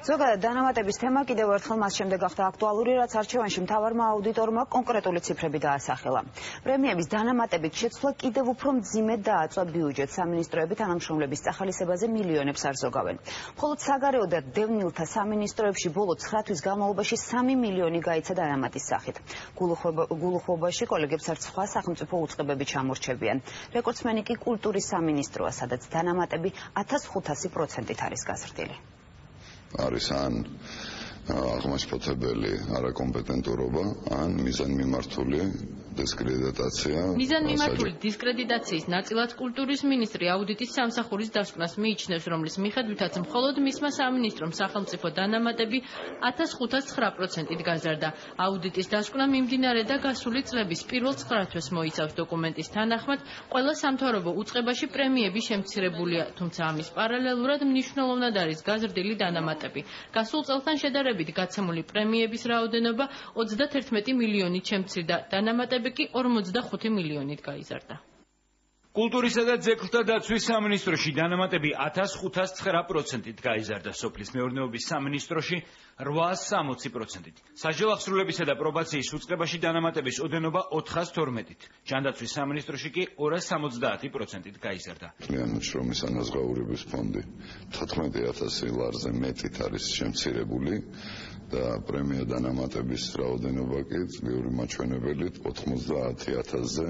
ზოგადად დანამატების თემა კიდევ ერთხელ მას შემდეგ გახდა აქტუალური, რაც არჩევანში მთავარმა აუდიტორმა კონკრეტული ციფრები დაასახელა. პრემიების დანამატებით შეცვლა კიდევ უფრო მძიმედ დააწვა ბიუჯეტს. სამინისტროები თანამშრომლების წახალისებაზე მილიონებს არ ზოგავენ. მხოლოდ საგარეო და დევნილთა სამინისტროებში ბოლო 9 თვის განმავლობაში 3 მილიონი გაიცა დანამატის სახით. გულუხვობაში კოლეგებს არც სხვა სახელმწიფო უწყებები ჩამორჩებიან. რეკორდსმენი კი კულტურის სამინისტროა, სადაც დანამატები 1500%-ით არის გაზრდილი. არის ან აღმაშფოთებელი არაკომპეტენტურობა, ან მიზანმიმართული დისკრედიტაცია. მიზანმიმართული დისკრედიტაციის ნაწილად კულტურის მინისტრი აუდიტის სამსახურის დასკვნას მიიჩნევს, რომლის მიხედვითაც მხოლოდ მისმა სამინისტრომ სახელმწიფო დანამატები 1509%-ით გაზარდა. აუდიტის დასკვნა მიმდინარე და გასული წლების პირველ 9 თვეს მოიცავს. დოკუმენტის თანახმად, ყველა სამთავრობო უწყებაში პრემიები შემცირებულია, თუმცა ამის პარალელურად მნიშვნელოვნად არის გაზრდილი დანამატები. გასულ წელთან შედარებით გაცემული პრემიების რაოდენობა 31 მილიონით შემცირდა, დანამატები კი 45 მილიონით გაიზარდა. კულტურისა და ძეგლთა დაცვის სამინისტროში დანამატები 1509%-ით გაიზარდა, სოფლის მეურნეობის სამინისტროში 860%-ით. საჯელახსრულებისა და პრობაციის უწყებაში დანამატების ოდენობა 412-ით, ჯანდაცვის სამინისტროში კი 270%-ით გაიზარდა. მთლიანად შრომის ანაზღაურების ფონდი 14000 ლარზე მეტით არის შემცირებული და პრემია დანამატების რაოდენობა კი წლიური მაჩვენებელით 90,000-ზე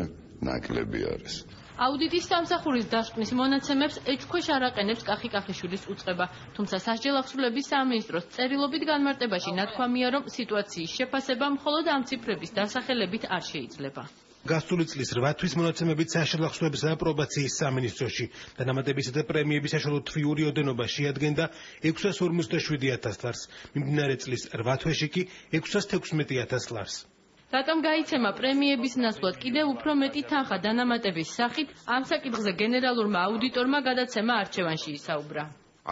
ნაკლები არის. აუდიტის სამსახურის დასკვნის მონაცემებს ეჭქვეშ არაყენებს კახი-კახიშვილის უწყება, თუმცა სასჯელახსრულების სამინისტროს წერილობით განმარტებაში ნათქვამია, რომ სიტუაციის შეფასება მხოლოდ ამ ციფრების დასახელებით არ შეიძლება. გასული წლის 8 თვის მონაცემებით სასჯელახსრულებისა და პრობაციის სამინისტროში დანამატებისა და პრემიების საშუალო თვიური ოდენობა შეადგენდა 657,000 ლარს, მიმდინარე წლის 8 თვეში კი 616,000 ლარს. რატომ გაიცემა პრემიების ნაცვლად კიდევ უფრო მეტი თანხა დანამატების სახით, ამ საკითხზე გენერალურმა აუდიტორმა გადაცემა არჩევანში ისაუბრა.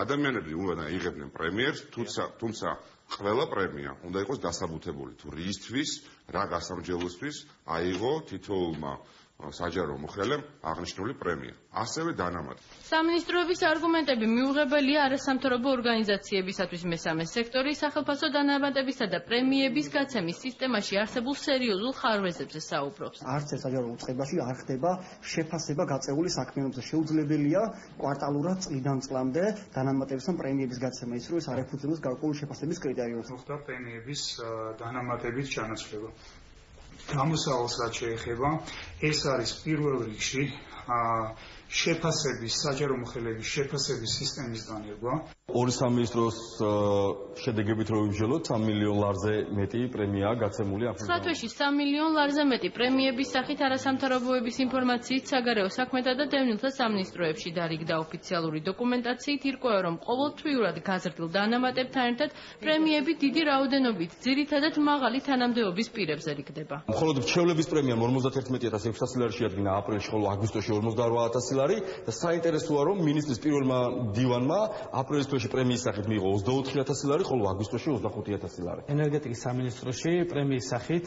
ადამიანები უნდა იღებდნენ პრემიერს, თუმცა ყველა პრემია უნდა იყოს დასაბუთებული, თუ რისთვის, რა გასამჯელოსთვის აიღო თითოეულმა საჯარო მოხელემ აღნიშნული პრემია, ასევე დანამატი. სამინისტროების არგუმენტები მიუღებელია არასამთავრობო ორგანიზაციებისათვის. მესამე სექტორი სახელფასო დანამატებისა და პრემიების გაცემის სისტემაში არსებულ სერიოზულ ხარვეზებზე საუბრობს. არც ერთ საჯარო უწყებაში არ ხდება შეფასება გაწეული საქმიანობაზე. შეუძლებელია კვარტალურად წლიდან წლამდე დანამატების და პრემიების გაცემა, ის რომ ეს არ ეფუძნებს გარკვეული შეფასების კრიტერიუმებს. მოხდა პრემიების დანამატების ჩანაცვლება. გამოსავალს რაც შეეხება, ეს არის პირველ რიგში შეფასების, საჯარო მოხელების შეფასების სისტემის დანერგვა. ორი სამინისტროს შედეგებით რო ვიმსჯელოთ 3 მილიონ ლარზე მეტი პრემია გაცემული აქვს. 9 თვეში 3 მილიონ ლარზე მეტი პრემიების სახით არასამთავრობოების ინფორმაციით საგარეო საქმეთა და დევნილთა სამინისტროებში დარიგდა. ოფიციალური დოკუმენტაციით ირკვევა, რომ ყოველთვიურად გაზრდილ დანამატებთან ერთად პრემიები დიდი რაოდენობით ძირითადად მაღალი თანამდებობის პირებზე რიგდება. მხოლოდ მრჩევლების პრემია 51,600 ლარი შეადგინა აპრილში, ხოლო აგვისტოში 48,000 ლარი და საინტერესოა, რომ მინისტრის პირველმა დივანმა აპრილის თვეში პრემიის სახით მიიღო 24,000 ლარი, ხოლო აგვისტოში 25,000 ლარი. ენერგეტიკის სამინისტროში პრემიის სახით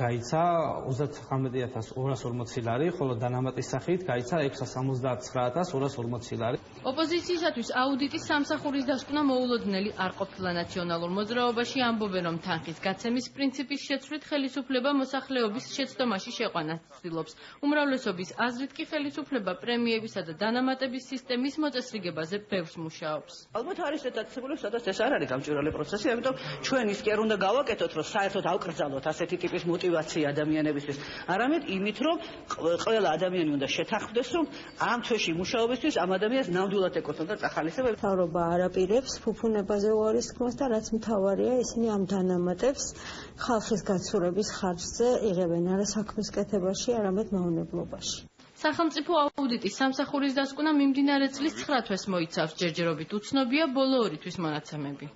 გაიცა 39,240 ლარი, ხოლო დანამატის სახით გაიცა 679,240 ლარი. ოპოზიციისათვის აუდიტის სამსახურის დასკვნა მოულოდნელი არ ყოფილა. ნაციონალურ მოძრაობაში ამბობენ, რომ თანხის გაცემის პრინციპის შეცვლით ხელისუფლება მოსახლეობის შეცდომაში შეყვანას ცდილობს. უმრავლესობის აზრით კი ხელისუფლება პრემიებისა და დანამატების სისტემის მოწესრიგებაზე ბევრს მუშაობს. ალბათ არის დაწესებული, სადაც ეს არ არის გამჭვირვალე პროცესი, ამიტომ ჩვენ ის კი არ უნდა გავაკეთოთ, რომ საერთოდ ავკრძალოთ ასეთი ტიპის მოტივაცია ადამიანებისთვის, არამედ იმით, რომ ყველა ადამიანი უნდა შეთანხმდეს, რომ ამ თვეში მუშაობისთვის ამ ადამიანს ნამდვილად ეკუთვნოდა წახალისება. მთავრობა არაპირებს ფუფუნებაზე უარისქმას და რაც მთავარია, ისინი ამ დანამატებს ხალხის გაცურების ხარჯზე იღებენ არა საქმის კეთებაში, არამედ მავნებლობაში. სახელმწიფო აუდიტის სამსახურის დასკვნა მიმდინარე წლის 9 თვეს მოიცავს. ჯერჯერობით უცნობია ბოლო 2 თვის მონაცემები.